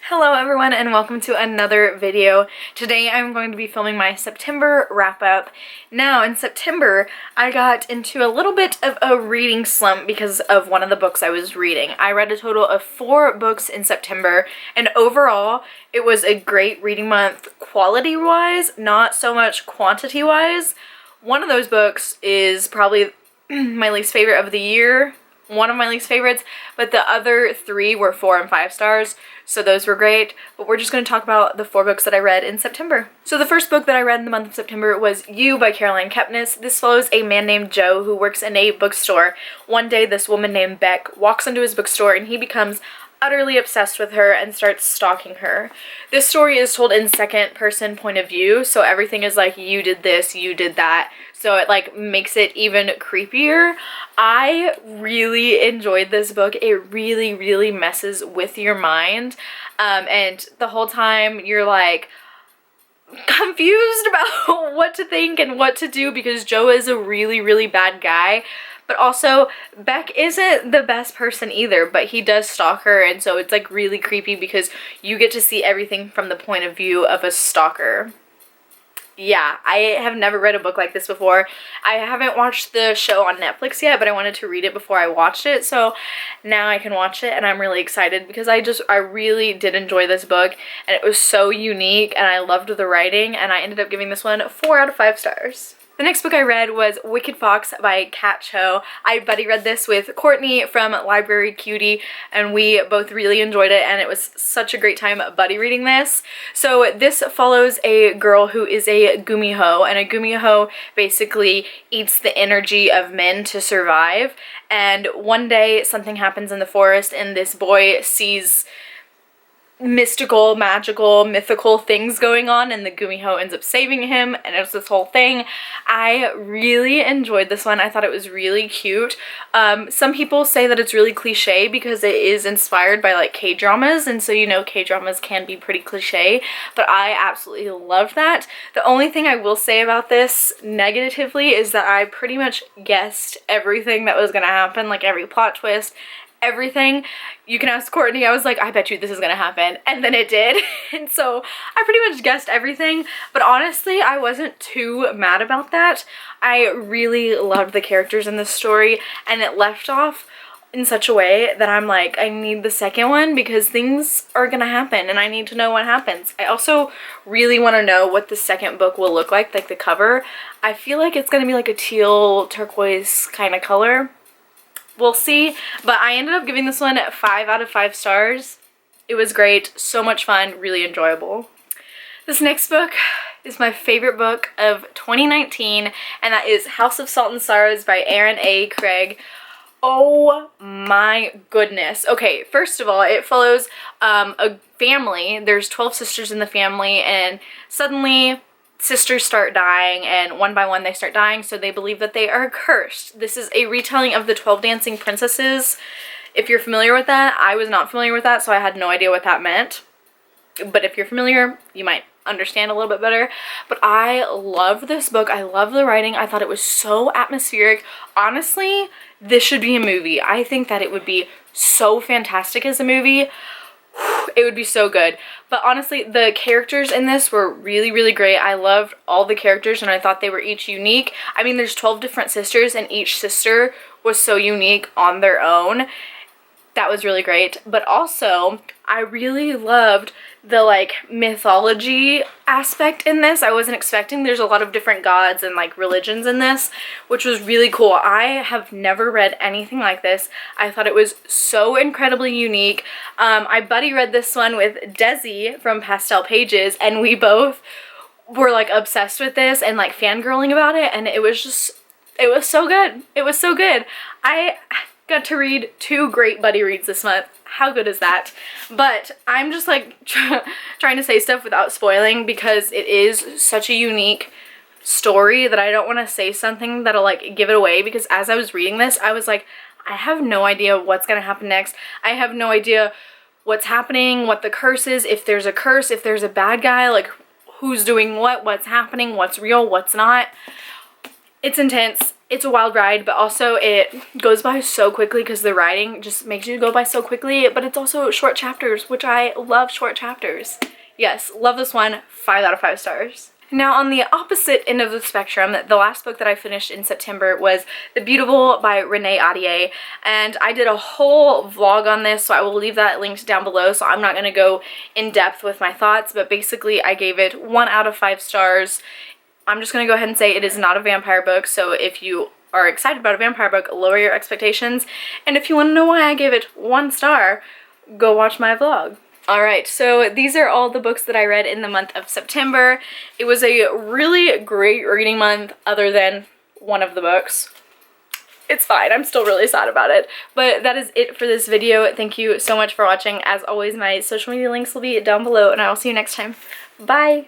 Hello everyone and welcome to another video. Today I'm going to be filming my September wrap-up. Now in September I got into a little bit of a reading slump because of one of the books I was reading. I read a total of 4 books in September and overall it was a great reading month quality-wise, not so much quantity-wise. One of those books is probably my least favorite of the year. One of my least favorites, but the other 3 were 4 and 5 stars, so those were great. But we're just going to talk about the 4 books that I read in September. So the first book that I read in the month of September was You by Caroline Kepnes. This follows a man named Joe who works in a bookstore. One day this woman named Beck walks into his bookstore and he becomes utterly obsessed with her and starts stalking her. This story is told in second person point of view, so everything is like you did this, you did that. So it like makes it even creepier. I really enjoyed this book. It really messes with your mind. And the whole time you're like confused about what to think and what to do because Joe is a really bad guy. But also, Beck isn't the best person either, but he does stalk her, and so it's like really creepy because you get to see everything from the point of view of a stalker. Yeah, I have never read a book like this before. I haven't watched the show on Netflix yet, but I wanted to read it before I watched it, so now I can watch it, and I'm really excited because I really did enjoy this book, and it was so unique, and I loved the writing, and I ended up giving this one 4 out of 5 stars. The next book I read was Wicked Fox by Kat Cho. I buddy read this with Courtney from Library Cutie and we both really enjoyed it and it was such a great time buddy reading this. So this follows a girl who is a gumiho, and a gumiho basically eats the energy of men to survive, and one day something happens in the forest and this boy sees mystical, magical, mythical things going on and the gumiho ends up saving him and it's this whole thing. I really enjoyed this one. I thought it was really cute. Some people say that it's really cliche because it is inspired by like K-dramas, and so you know K-dramas can be pretty cliche, but I absolutely loved that. The only thing I will say about this negatively is that I pretty much guessed everything that was gonna happen, like every plot twist, everything. You can ask Courtney. I was like, I bet you this is gonna happen, and then it did. And so I pretty much guessed everything, but honestly I wasn't too mad about that. I really loved the characters in this story and it left off in such a way that I'm like, I need the second one because things are gonna happen and I need to know what happens. I also really want to know what the second book will look like the cover. I feel like it's gonna be like a teal turquoise kind of color. We'll see, but I ended up giving this one 5 out of 5 stars. It was great, so much fun, really enjoyable. This next book is my favorite book of 2019, and that is House of Salt and Sorrows by Erin A. Craig. Oh my goodness. Okay, first of all, it follows a family. There's 12 sisters in the family, and suddenly sisters start dying, and one by one they start dying, so they believe that they are cursed. This is a retelling of the 12 Dancing Princesses. If you're familiar with that, I was not familiar with that, so I had no idea what that meant. But if you're familiar, you might understand a little bit better. But I love this book. I love the writing. I thought it was so atmospheric. Honestly, this should be a movie. I think that it would be so fantastic as a movie. It would be so good. But honestly, the characters in this were really great. I loved all the characters and I thought they were each unique. I mean, there's 12 different sisters and each sister was so unique on their own. That was really great. But also, I really loved the like mythology aspect in this. I wasn't expecting. There's a lot of different gods and like religions in this, which was really cool. I have never read anything like this. I thought it was so incredibly unique. I buddy read this one with Desi from Pastel Pages, and we both were like obsessed with this and like fangirling about it, and it was so good. It was so good. I got to read 2 great buddy reads this month. How good is that? But I'm just like trying to say stuff without spoiling because it is such a unique story that I don't want to say something that'll like give it away, because as I was reading this I was like, I have no idea what's gonna happen next. I have no idea what's happening, what the curse is, if there's a curse, if there's a bad guy, like who's doing what, what's happening, what's real, what's not. It's intense. It's a wild ride, but also it goes by so quickly because the writing just makes you go by so quickly, but it's also short chapters, which I love short chapters. Yes, love this one. 5 out of 5 stars. Now, on the opposite end of the spectrum, the last book that I finished in September was The Beautiful by Renee Ahdieh, and I did a whole vlog on this, so I will leave that linked down below, so I'm not going to go in depth with my thoughts, but basically I gave it 1 out of 5 stars. I'm just going to go ahead and say it is not a vampire book, so if you are excited about a vampire book, lower your expectations, and if you want to know why I gave it 1 star, go watch my vlog. Alright, so these are all the books that I read in the month of September. It was a really great reading month other than one of the books. It's fine, I'm still really sad about it. But that is it for this video. Thank you so much for watching. As always, my social media links will be down below, and I will see you next time. Bye!